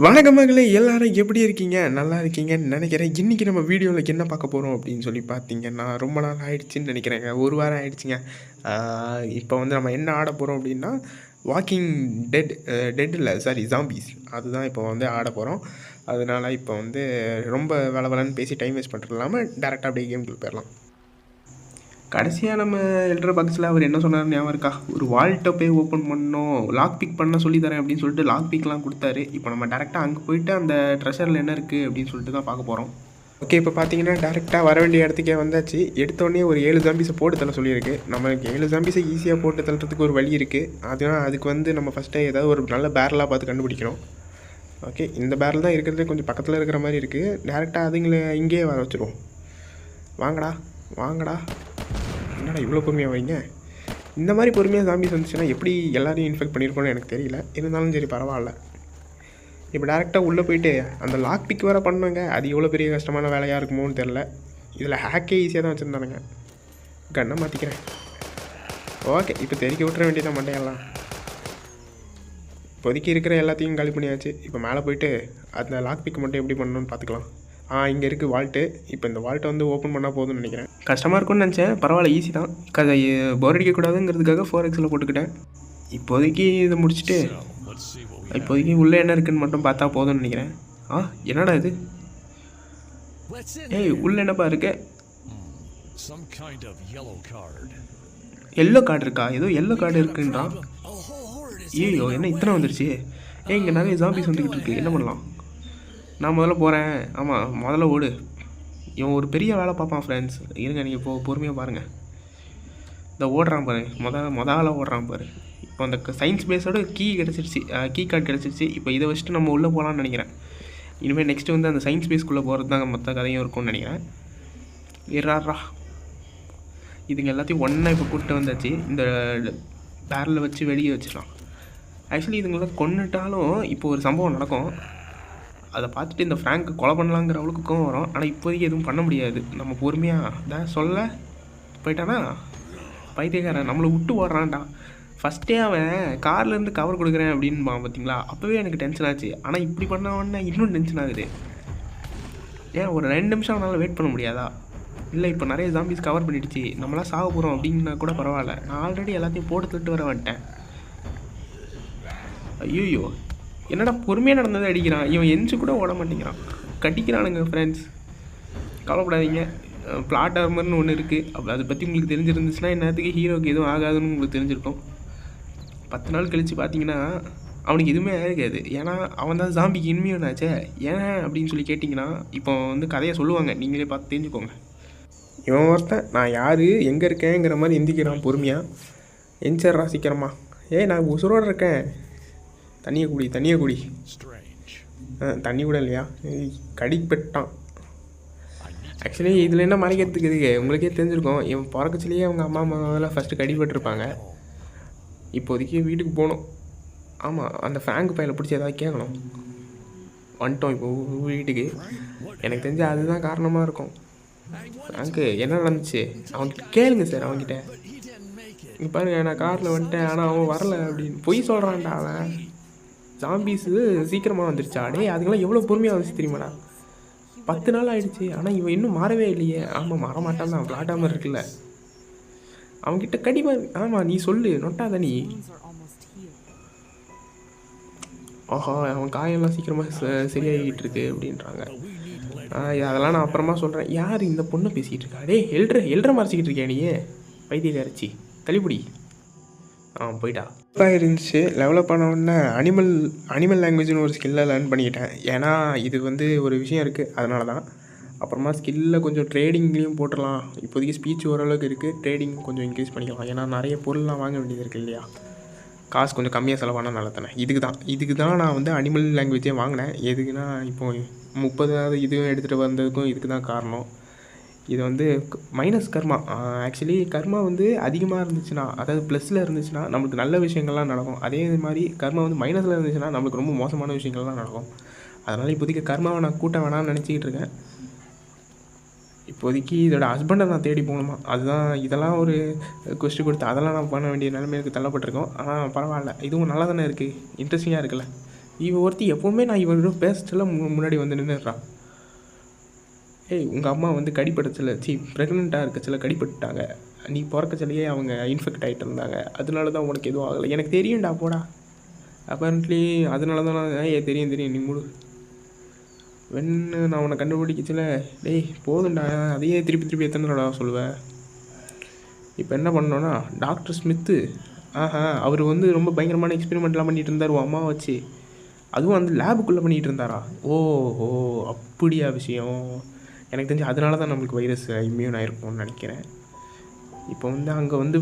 வணக்கம் மகளே, எல்லாரும் எப்படி இருக்கீங்க? நல்லா இருக்கீங்கன்னு நினைக்கிறேன். இன்னைக்கு நம்ம வீடியோவில் என்ன பார்க்க போகிறோம் அப்படின்னு சொல்லி பார்த்தீங்கன்னா, ரொம்ப நாள் ஆயிடுச்சுன்னு நினைக்கிறேங்க. ஒரு வாரம் ஆயிடுச்சுங்க. இப்போ வந்து நம்ம என்ன ஆட போகிறோம் அப்படின்னா, வாக்கிங் டெட் இல்லை சாரி ஜாம்பீஸ் அதுதான் இப்போ வந்து ஆட போகிறோம். அதனால இப்போ வந்து ரொம்ப வளவலன்னு பேசி டைம் வேஸ்ட் பண்ணுறது இல்லாமல் டேரெக்டாக அப்படியே கேமுக்குள்ள போயிடலாம். கடைசியாக நம்ம எல்ட்ரு பாக்ஸில் அவர் என்ன சொன்னார் ஞாபகம் இருக்கா? ஒரு வால்ட்டை போய் ஓப்பன் பண்ணணும், லாக் பிக் பண்ண சொல்லி தரேன் அப்படின்னு சொல்லிட்டு லாக் பிக்லாம் கொடுத்தாரு. இப்போ நம்ம டேரெக்டாக அங்கே போயிட்டு அந்த ட்ரெஷரில் என்ன இருக்குது அப்படின்னு சொல்லிட்டு தான் பார்க்க போகிறோம். ஓகே, இப்போ பார்த்தீங்கன்னா டேரெக்டாக வர வேண்டிய இடத்துக்கே வந்தாச்சு. எடுத்தோடனே ஒரு 7 ஜாம்பீஸை போட்டு தள்ள சொல்லியிருக்கு. நம்மளுக்கு 7 ஜாம்பீஸை ஈஸியாக போட்டு தள்ளுறதுக்கு ஒரு வழி இருக்குது. அதுக்கு வந்து நம்ம ஃபஸ்ட்டு ஏதாவது ஒரு நல்ல பேரலாக பார்த்து கண்டுபிடிக்கணும். ஓகே, இந்த பேரல் தான் இருக்கிறதுலே கொஞ்சம் பக்கத்தில் இருக்கிற மாதிரி இருக்குது. டேரெக்டாக அதுங்களை இங்கேயே வர வச்சுருவோம். வாங்கடா வாங்கடா, என்னடா இவ்வளோ பொறுமையாக வைங்க. இந்த மாதிரி பொறுமையாக ஜாம்பிஸ் வந்துச்சுன்னா எப்படி எல்லாரையும் இன்ஃபெக்ட் பண்ணியிருக்கோன்னு எனக்கு தெரியல. இருந்தாலும் சரி பரவாயில்ல. இப்போ டேரெக்டாக உள்ளே போயிட்டு அந்த லாக் பிக் வேறு பண்ணுங்க. அது எவ்வளோ பெரிய கஷ்டமான வேலையாக இருக்குமோன்னு தெரில. இதில் ஹேக்கே ஈஸியாக தான் வச்சுருந்தானுங்க. கண்ணை மாற்றிக்கிறேன். ஓகே, இப்போ தெறிக்க விட்டுற வேண்டியதான் மண்டையெல்லாம். இப்போதைக்கு இருக்கிற எல்லாத்தையும் காலி பண்ணியாச்சு. இப்போ மேலே போயிட்டு அந்த லாக் பிக் மட்டும் எப்படி பண்ணணும்னு பார்த்துக்கலாம். இங்கே இருக்குது வால்ட்டு. இப்போ இந்த வால்ட்டை வந்து ஓப்பன் பண்ணால் போதும்னு நினைக்கிறேன். கஷ்டமாக இருக்கும்னு நினச்சேன், பரவாயில்ல ஈஸி தான். போர் அடிக்கக்கூடாதுங்கிறதுக்காக 4xல் போட்டுக்கிட்டேன். இப்போதைக்கு இதை முடிச்சுட்டு இப்போதைக்கு உள்ளே என்ன இருக்குதுன்னு மட்டும் பார்த்தா போதும்னு நினைக்கிறேன். என்னடா இது? ஏய், உள்ளே என்னப்பா இருக்கு? எல்லோ கார்டு இருக்கா? ஏதோ எல்லோ கார்டு இருக்குன்றான். ஐயோ, என்ன இத்தனை வந்துருச்சு? இங்கே நிறைய ஜாம்பிஸ் வந்துக்கிட்டு இருக்கு. என்ன பண்ணலாம்? நான் முதல்ல போகிறேன். ஆமாம், முதல்ல ஓடு. இவன் ஒரு பெரிய வேலை பார்ப்பான் ஃப்ரெண்ட்ஸ். இருங்க, நீங்கள் பொறுமையாக பாருங்கள். இந்த ஓடுறான் பாரு, முதல்ல ஓடுறான் பாரு. இப்போ அந்த சயின்ஸ் பேஸோட கீ கார்டு கிடச்சிருச்சு. இப்போ இதை வச்சுட்டு நம்ம உள்ளே போகலான்னு நினைக்கிறேன். இனிமேல் நெக்ஸ்ட்டு வந்து அந்த சயின்ஸ் பேஸ்க்குள்ளே போகிறது தான் மொத்த கதையும் இருக்கும்னு நினைக்கிறேன். இறாரா, இதுங்க எல்லாத்தையும் ஒன்றா இப்போ கூப்பிட்டு வந்தாச்சு. இந்த பேரலில் வச்சு வெளியே வச்சிடலாம். ஆக்சுவலி இதுங்களாம் கொண்டுட்டாலும் இப்போ ஒரு சம்பவம் நடக்கும். அதை பார்த்துட்டு இந்த ஃப்ராங்க் கொலை பண்ணலாங்கிற அவளுக்கு கோவம் வரும். ஆனால் இப்போதைக்கு எதுவும் பண்ண முடியாது. நம்ம பொறுமையாக தான் சொல்ல போயிட்டானா பைத்தியக்காரன் நம்மளை விட்டு ஓடுறான்டா. ஃபஸ்ட்டே அவன் கார்லேருந்து கவர் கொடுக்குறேன் அப்படின்பா பார்த்தீங்களா? அப்போவே எனக்கு டென்ஷன் ஆச்சு. ஆனால் இப்படி பண்ணவொடனே இன்னும் டென்ஷன் ஆகுது. ஏன் ஒரு 2 நிமிஷம் அவனால் வெயிட் பண்ண முடியாதா? இல்லை, இப்போ நிறைய ஜாம்பிஸ் கவர் பண்ணிடுச்சு, நம்மளாம் சாக போகிறோம் அப்படின்னா கூட பரவாயில்ல. நான் ஆல்ரெடி எல்லாத்தையும் போட்டு தட்டு வர வந்துட்டேன். ஐயோ, என்னடா பொறுமையாக நடந்ததை அடிக்கிறான் இவன். எஞ்சி கூட ஓட மாட்டேங்கிறான். கட்டிக்கிறானுங்க ஃப்ரெண்ட்ஸ். கவலைப்படாதீங்க, பிளாட் ஆர்மர்னு ஒன்று இருக்குது. அப்போ அதை பற்றி உங்களுக்கு தெரிஞ்சிருந்துச்சுன்னா என்னத்துக்கு ஹீரோக்கு எதுவும் ஆகாதுன்னு உங்களுக்கு தெரிஞ்சிருக்கும். 10 நாள் கழித்து பார்த்தீங்கன்னா அவனுக்கு எதுவுமே ஆகாது. ஏன்னா அவன் தான் ஜாம்பிக்கு இனிமையானாச்சே. ஏன் அப்படின்னு சொல்லி கேட்டிங்கன்னா இப்போ வந்து கதையை சொல்லுவாங்க, நீங்களே பார்த்து தெரிஞ்சுக்கோங்க. இவன் ஒருத்தன் நான் யார் எங்கே இருக்கேங்கிற மாதிரி எந்திக்கிறான் பொறுமையாக. எஞ்சிட்றா சீக்கிரமா. நான் உசுரோடு இருக்கேன். தண்ணியை குடி. தண்ணி கூட இல்லையா? கடிப்பட்டான். ஆக்சுவலி இதில் என்ன மறைக்கிறதுக்கு இருக்கு, உங்களுக்கே தெரிஞ்சிருக்கும். இவன் பிறக்கச்சிலேயே அவங்க அம்மா அம்மாவெல்லாம் ஃபஸ்ட்டு கடிப்பட்டிருப்பாங்க. இப்போதைக்கு வீட்டுக்கு போகணும். ஆமாம், அந்த ஃப்ராங்க் பையில பிடிச்சி ஏதாவது கேட்கணும். வந்துட்டோம் இப்போ வீட்டுக்கு. எனக்கு தெரிஞ்சு அதுதான் காரணமாக இருக்கும். ஃப்ராங்க்கு என்ன நடந்துச்சு அவன்கிட்ட கேளுங்க சார். அவன்கிட்ட இங்கே பாருங்கள், நான் காரில் வந்துட்டேன் ஆனால் அவன் வரலை அப்படின்னு பொய் சொல்கிறான்டா அவன். ஜாம்பீஸு சீக்கிரமாக வந்துருச்சா? அதுக்கெல்லாம் எவ்வளோ பொறுமையாக வந்துச்சு தெரியுமாடா? 10 நாள் ஆகிடுச்சு ஆனால் இவன் இன்னும் மாறவே இல்லையே. ஆமாம், மாறமாட்டான் தான், விளாடாமல் இருக்குல்ல. அவன்கிட்ட கடிமா. ஆமாம், நீ சொல்லு நொட்டாத நீ. அவன் காயெல்லாம் சீக்கிரமாக சரியாகிட்டு இருக்கு அப்படின்றாங்க. அதெல்லாம் நான் அப்புறமா சொல்கிறேன். யார் இந்த பொண்ணை பேசிக்கிட்டு இருக்கா? எல்ட்ரை மறைச்சிக்கிட்டு இருக்கியா நீ? பைத்தியக்காரச்சி, கழிப்புடி. போயிட்டா. இருந்துச்சு. டெவலப் பண்ண உடனே அனிமல் லாங்குவேஜ்னு ஒரு ஸ்கில்லை லேர்ன் பண்ணிக்கிட்டேன். ஏன்னா இது வந்து ஒரு விஷயம் இருக்குது, அதனால தான். அப்புறமா ஸ்கில்லில் கொஞ்சம் ட்ரேடிங்லேயும் போட்டுடலாம். இப்போதைக்கு ஸ்பீச் ஓரளவுக்கு இருக்குது, ட்ரேடிங் கொஞ்சம் இன்க்ரீஸ் பண்ணிக்கலாம். ஏன்னா நிறைய பொருள்லாம் வாங்க வேண்டியது இருக்குது இல்லையா? காசு கொஞ்சம் கம்மியாக செலவானா நல்லா தானே. இதுக்கு தான் நான் வந்து அனிமல் லாங்குவேஜே வாங்கினேன். எதுக்குன்னா இப்போ 30வது இதுவும் எடுத்துகிட்டு வந்ததுக்கும் இதுக்கு தான் காரணம். இது வந்து மைனஸ் கர்மா. ஆக்சுவலி கர்மா வந்து அதிகமாக இருந்துச்சுன்னா, அதாவது ப்ளஸில் இருந்துச்சுன்னா நம்மளுக்கு நல்ல விஷயங்கள்லாம் நடக்கும். அதே மாதிரி கர்மா வந்து மைனஸில் இருந்துச்சுன்னா நம்மளுக்கு ரொம்ப மோசமான விஷயங்கள்லாம் நடக்கும். அதனால் இப்போதைக்கு கர்மாவை நான் கூட்ட வேணாம்னு நினச்சிக்கிட்டு இருக்கேன். இப்போதைக்கு இதோட ஹஸ்பண்டை நான் தேடி போகணுமா, அதுதான். இதெல்லாம் ஒரு கொஸ்டின் கொடுத்து அதெல்லாம் நான் பண்ண வேண்டிய நிலைமைக்கு தள்ளப்பட்டிருக்கோம். ஆனால் பரவாயில்ல, இதுவும் நல்லா தானே இருக்குது, இன்ட்ரெஸ்டிங்காக இருக்குல்ல. இவன் ஒருத்தி எப்போவுமே நான் இவன் பேசல முன்னாடி வந்து நின்றுறான். ஏய் உங்கள் அம்மா வந்து கடிப்படச்சில் ப்ரெக்னெண்ட்டாக இருக்கச்சில் கடிப்பட்டுட்டாங்க, நீ பிறக்கச்சிலையே அவங்க இன்ஃபெக்ட் ஆகிட்டு இருந்தாங்க, அதனால தான் உனக்கு எதுவும் ஆகலை. எனக்கு தெரியும்டா போடா. அப்பரண்ட்லி அதனால தான் நான் தெரியும் நீ முழு வெண்ணு நான் உன்னை கண்டுபிடிக்கச்சில. டேய் போதும்டா, அதையே திருப்பி எத்தனை தடவை சொல்லுவேன். இப்போ என்ன பண்ணோன்னா டாக்டர் ஸ்மித்து அவர் வந்து ரொம்ப பயங்கரமான எக்ஸ்பெரிமெண்ட்லாம் பண்ணிகிட்டு இருந்தார் அம்மா வச்சு. அதுவும் அந்த லேபுக்குள்ளே பண்ணிகிட்டு இருந்தாரா? ஓஹோ அப்படியா விஷயம். எனக்கு தெரிஞ்சு அதனால தான் நம்மளுக்கு வைரஸ் இம்யூன் ஆகிருக்கும்னு நினைக்கிறேன். இப்போ வந்து அங்கே வந்து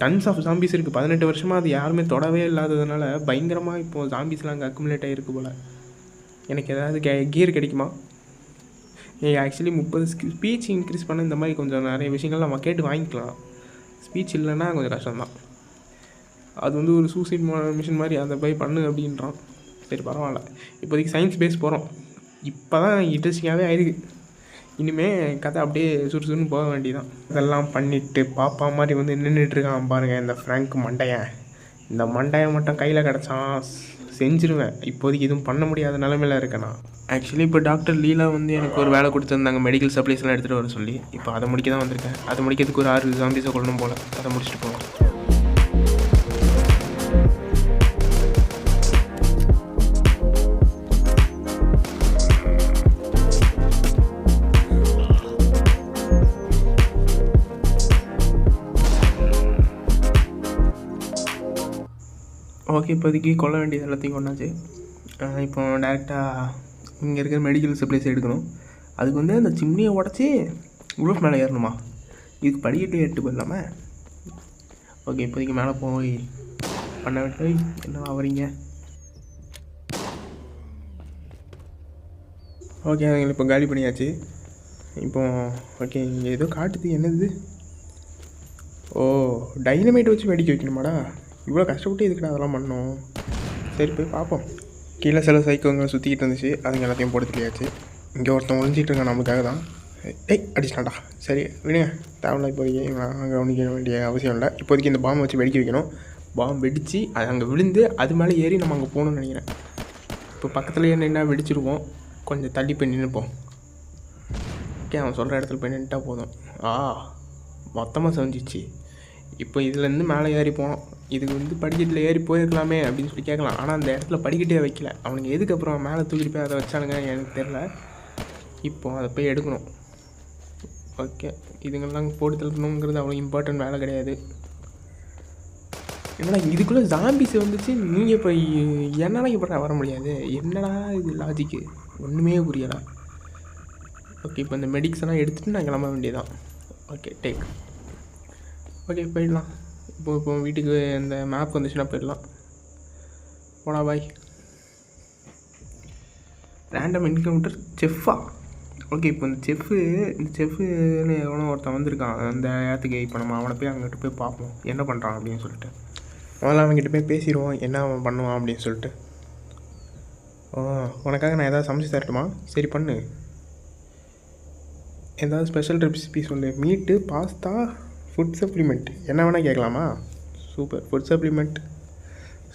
டன்ஸ் ஆஃப் ஜாம்பிஸ் இருக்குது. 18 வருஷமாக அது யாருமே தொடவே இல்லாததுனால பயங்கரமாக இப்போது ஜாம்பிஸ்லாம் அங்கே அக்குமுலேட் ஆகிருக்கு போல். எனக்கு ஏதாவது கியர் கிடைக்குமா? ஆக்சுவலி 30 ஸ்பீச் இன்க்ரீஸ் பண்ண இந்த மாதிரி கொஞ்சம் நிறைய விஷயங்கள் நம்ம கேட்டு வாங்கிக்கலாம். ஸ்பீச் இல்லைன்னா கொஞ்சம் கஷ்டம்தான். அது வந்து ஒரு சூசைட் மிஷின் மாதிரி அதை போய் பண்ணு அப்படின்றான். சரி பரவாயில்ல, இப்போதைக்கு சயின்ஸ் பேஸ் போகிறோம். இப்போ தான் இன்ட்ரெஸ்டிங்காகவே ஆயிருக்கு. இனிமேல் கதை அப்படியே சுறுசுறுன்னு போக வேண்டியதான். இதெல்லாம் பண்ணிவிட்டு பாப்பா மாதிரி வந்து நின்றுட்டுருக்கான் பாருங்கள் இந்த ஃப்ராங்க் மண்டையன். இந்த மண்டையை மட்டும் கையில் கிடச்சான் செஞ்சுருவேன். இப்போதைக்கு எதுவும் பண்ண முடியாத நிலமையில் இருக்கேன் நான். ஆக்சுவலி இப்போ டாக்டர் லீலா வந்து எனக்கு ஒரு வேலை கொடுத்துருந்தாங்க, மெடிக்கல் சப்ளைஸ்லாம் எடுத்துகிட்டு வர சொல்லி. இப்போ அதை முடிக்க தான் வந்திருக்கேன். அதை முடிக்கிறதுக்கு ஒரு 6 ஜாம்பிஸை கொள்ளணும் போல். அதை முடிச்சுட்டு போவோம். ஓகே, இப்போதைக்கு கொள்ள வேண்டியது எல்லாத்தையும் கொண்டாச்சு. இப்போ டேரெக்டாக இங்கே இருக்கிற மெடிக்கல் சப்ளைஸ் எடுக்கணும். அதுக்கு வந்து அந்த சிம்னியை உடச்சி ரூஃப் மேலே ஏறணுமா? இதுக்கு படிக்கட்டே எட்டு போயிடலாமா? ஓகே, இப்போதைக்கு மேலே போய் பண்ண விட்டு என்ன ஆவறீங்க? ஓகே, அதுங்களை இப்போ காலி பண்ணியாச்சு. இப்போ ஓகே, இங்கே ஏதோ காட்டுது. என்னது? ஓ, டைனமைட் வச்சு வெடிக்க வைக்கணுமாடா? இவ்வளோ கஷ்டப்பட்டு இதுக்கிட்ட அதெல்லாம் பண்ணோம். சரி போய் பார்ப்போம். கீழே சில சைக்கோங்க சுற்றிக்கிட்டு இருந்துச்சு, அதுங்க எல்லாத்தையும் போட்டு தெரியாச்சு. இங்கே ஒருத்தன் ஒழிஞ்சிட்டு இருக்கான் நமக்காக தான். அடிச்சிட்டான்டா. சரி விடுங்க, தேவையில்ல. இப்போதைக்கு அங்கே கவனிக்க வேண்டிய அவசியம் இல்லை. இப்போதைக்கு இந்த பாம்பை வச்சு வெடிக்க வைக்கணும். பாம்பு வெடித்து அது அங்கே விழுந்து அது மேலே ஏறி நம்ம அங்கே போகணும்னு நினைக்கிறேன். இப்போ பக்கத்துலேயே நின்னா வெடிச்சிருவோம். கொஞ்சம் தள்ளி போய் நின்றுப்போம். ஓகே, அவன் சொல்கிற இடத்துல போய் நின்றுட்டா போதும். மொத்தமாக செஞ்சிச்சு. இப்போ இதுலேருந்து மேலே ஏறி போனோம். இதுக்கு வந்து படிக்கட்டில் ஏறி போயிருக்கலாமே அப்படின்னு சொல்லி கேட்கலாம். ஆனால் அந்த இடத்துல படிக்கட்டே வைக்கல. அவனுக்கு எதுக்கு அப்புறம் மேலே தூக்கிட்டு போய் அதை வச்சானுங்க எனக்கு தெரில. இப்போ அதை போய் எடுக்கணும். ஓகே, இதுங்கெல்லாம் போட்டு தள்ளணுங்கிறது அவ்வளோ இம்பார்ட்டன்ட் வேலை கிடையாது. என்னடா இதுக்குள்ளே ஜாம்பிஸ் வந்துச்சு, நீங்கள் இப்போ என்னால் இப்படி வர முடியாது? என்னடா இது லாஜிக்கு? ஒன்றுமே புரியலை. ஓகே, இப்போ இந்த மெடிக்ஸ் எல்லாம் எடுத்துகிட்டு நான் கிளம்ப வேண்டியதான். Okay take. ஓகே போயிடலாம். இப்போ வீட்டுக்கு இந்த மேப் வந்துச்சுன்னா போயிடலாம். போடா பாய். ரேண்டம் என்கவுண்டர் செஃப்பா? ஓகே, இப்போ இந்த செஃப்புன்னு எவனோ ஒருத்தன் வந்திருக்கான் அந்த இடத்துக்கு. இப்போ நம்ம அவனை போய் அவங்ககிட்ட போய் பார்ப்போம் என்ன பண்ணுறான் அப்படின்னு சொல்லிட்டு. முதல்ல அவங்ககிட்ட போய் பேசிடுவோம் என்ன அவன் பண்ணுவான் அப்படின்னு சொல்லிட்டு. உனக்காக நான் எதாவது சமைச்சு தரட்டுமா? சரி பண்ணு. ஏதாவது ஸ்பெஷல் ரெசிபி சொல்லு. மீட்டு, பாஸ்தா, ஃபுட் சப்ளிமெண்ட் என்ன வேணால் கேட்கலாமா? சூப்பர். ஃபுட் சப்ளிமெண்ட்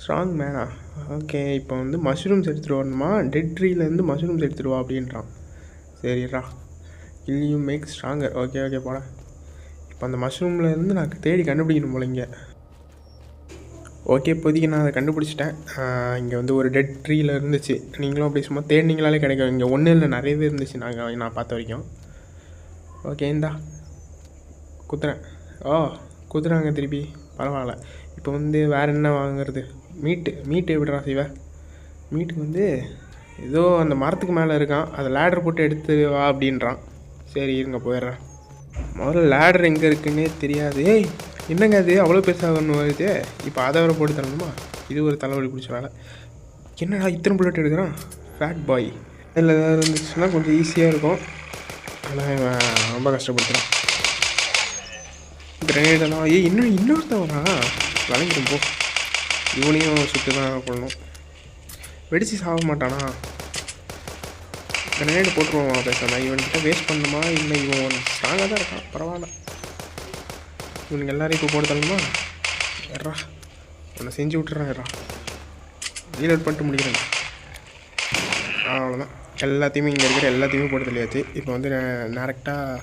ஸ்ட்ராங் மேனா? ஓகே, இப்போ வந்து மஷ்ரூம்ஸ் எடுத்துகிட்டு வரணுமா? டெட் ட்ரீலேருந்து மஷ்ரூம்ஸ் எடுத்துகிட்டு வா அப்படின்றான். சரிடா. You make stronger. ஓகே போட. இப்போ அந்த மஷ்ரூம்லேருந்து நான் தேடி கண்டுபிடிக்கணும் போல இங்கே. ஓகே, இப்போதைக்கு நான் அதை கண்டுபிடிச்சிட்டேன். இங்கே வந்து ஒரு டெட் ட்ரீயில் இருந்துச்சு. நீங்களும் அப்படி சும்மா தேடினீங்களாலே கிடைக்கும். இங்கே ஒன்றும் இல்லை, நிறையவே இருந்துச்சு நான் பார்த்த வரைக்கும். ஓகே, இந்தா குத்துறேன். குத்துறாங்க திருப்பி. பரவாயில்ல. இப்போ வந்து வேறு என்ன வாங்குறது? மீட்டு எப்படிடா செய்வேன்? மீட்டுக்கு வந்து ஏதோ அந்த மரத்துக்கு மேலே இருக்கான், அதை லேடர் போட்டு எடுத்து வா அப்படின்றான். சரி இருங்க போயிடுறேன். முதல்ல லேடர் எங்கே இருக்குன்னே தெரியாது. என்னங்க அது அவ்வளோ பெருசாக ஒன்று வருது? இப்போ அதை வர போட்டு தரணுமா? இது ஒரு தலைவலி பிடிச்ச வேலை. என்னடா இத்தனை புல்லட் எடுக்கிறான் ஃபேட் பாய். அதில் ஏதாவது இருந்துச்சுன்னா கொஞ்சம் ஈஸியாக இருக்கும். ஆனால் ரொம்ப கஷ்டப்படுத்துகிறான். கிரனேடெல்லாம் இன்னொருத்தன் வரா விளங்கிடும் போ. இவனையும் சுற்றி தான் கொள்ளணும். வெடிச்சு சாக மாட்டானா? கிரனேடு போட்டுருவான் பேசாமல். இவன்கிட்ட வேஸ்ட் பண்ணணுமா? இல்லை இவன் ஸ்ட்ராங்காக தான் இருக்கான், பரவாயில்ல. இவனுக்கு எல்லோரும் இப்போ போட்டு தரணுமா? ஏறா உன்னை செஞ்சு விட்டுறான். ஏறா ரீலோட் பண்ணிட்டு முடிக்கிறேன். அவ்வளோதான். எல்லாத்தையுமே இங்கே இருக்கிற எல்லாத்தையுமே போட்டு தள்ளியாச்சு. இப்போ வந்து டேரெக்டாக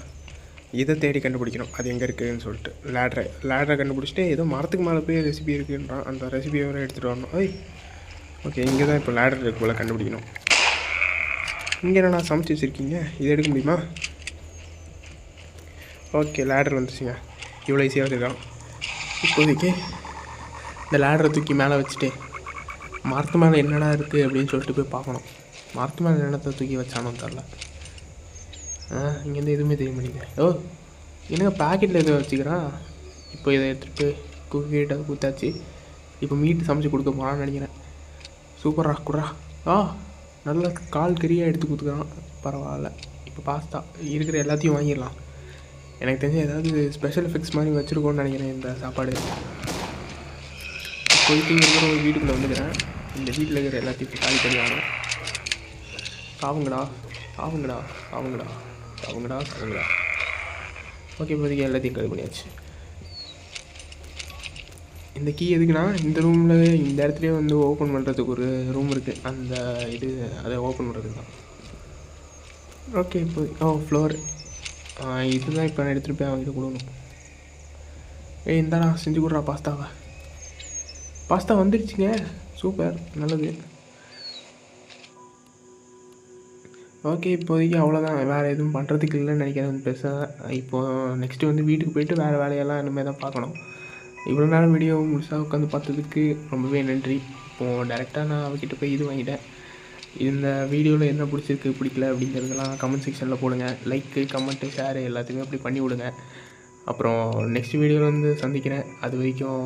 இதை தேடி கண்டுபிடிக்கணும், அது எங்கே இருக்குதுன்னு சொல்லிட்டு. லேடரை கண்டுபிடிச்சிட்டு ஏதோ மரத்துக்கு மேலே போய் ரெசிபி இருக்குன்றான். அந்த ரெசிபியை வேறு எடுத்துகிட்டு வரணும். ஓகே, இங்கே தான் இப்போ லேடர் இருக்கு போல் கண்டுபிடிக்கணும். இங்கே என்ன சமைச்சி வச்சுருக்கீங்க, இதை எடுக்க முடியுமா? ஓகே, லேடர் வந்துச்சுங்க. இவ்வளோ ஈஸியாக வச்சுருக்கான். இப்போதைக்கு இந்த லேடரை தூக்கி மேலே வச்சுட்டு மரத்து மேலே என்னடா இருக்குது அப்படின்னு சொல்லிட்டு போய் பார்க்கணும். மரத்து மேலே என்னத்தை தூக்கி வச்சானு தெரில. இங்கேருந்து எதுவுமே தெரிய மாட்டேங்குது. என்னங்க பேக்கெட்டில் எதுவும் வச்சுக்கிறான். இப்போ இதை எடுத்துகிட்டு குக்கிட்ட குத்தாச்சு. இப்போ மீட்டு சமைச்சு கொடுக்க போகிறான்னு நினைக்கிறேன். சூப்பரா குட்ரா. நல்லா கால் கறியாக எடுத்து கொடுத்துக்கிறான். பரவாயில்ல. இப்போ பாஸ்தா இருக்கிற எல்லாத்தையும் வாங்கிடலாம். எனக்கு தெரிஞ்ச ஏதாவது ஸ்பெஷல் எஃபெக்ட்ஸ் மாதிரி வச்சுருக்கோன்னு நினைக்கிறேன் இந்த சாப்பாடு. போயிட்டு இருக்கிற ஒரு வீட்டுக்குள்ளே வந்துக்கிறேன். இந்த வீட்டில் இருக்கிற எல்லாத்தையும் காலி பண்ணி ஆகணும். சாவுங்கடா சாவுங்கடா சாவுங்கடா சாவுங்கடா சாவுங்கடா. ஓகே, இப்போதைக்கு எல்லாத்தையும் காலி பண்ணியாச்சு. இந்த கீ எதுக்குன்னா, இந்த ரூமில் இந்த இடத்துலையே வந்து ஓப்பன் பண்ணுறதுக்கு ஒரு ரூம் இருக்குது. அந்த இது அதை ஓப்பன் பண்ணுறதுக்கு தான். ஓகே, இப்போ ஃப்ளோர் இதுதான். இப்போ நான் எடுத்துகிட்டு போய் அவங்ககிட்ட கொடுக்கணும். இந்தாடா செஞ்சு கொடுறா பாஸ்தாவை. பாஸ்தா வந்துடுச்சுங்க. சூப்பர், நல்லது. ஓகே, இப்போதைக்கு அவ்வளோதான். வேறு எதுவும் பண்ணுறதுக்கு இல்லைன்னு நினைக்கிறேன் பெருசாக. இப்போது நெக்ஸ்ட்டு வந்து வீட்டுக்கு போய்ட்டு வேறு வேலையெல்லாம் இனிமேல் தான் பார்க்கணும். இவ்வளோ நேரம் வீடியோ முழுசாக உட்காந்து பார்த்ததுக்கு ரொம்பவே நன்றி. இப்போது டேரெக்டாக நான் அவகிட்ட போய் இது வாங்கிட்டேன். இந்த வீடியோவில் என்ன பிடிச்சிருக்கு பிடிக்கல அப்படிங்கிறதெல்லாம் கமெண்ட் செக்ஷனில் போடுங்க. லைக்கு, கமெண்ட்டு, ஷேரு எல்லாத்தையுமே அப்படி பண்ணி விடுங்க. அப்புறம் நெக்ஸ்ட் வீடியோவில் வந்து சந்திக்கிறேன். அது வரைக்கும்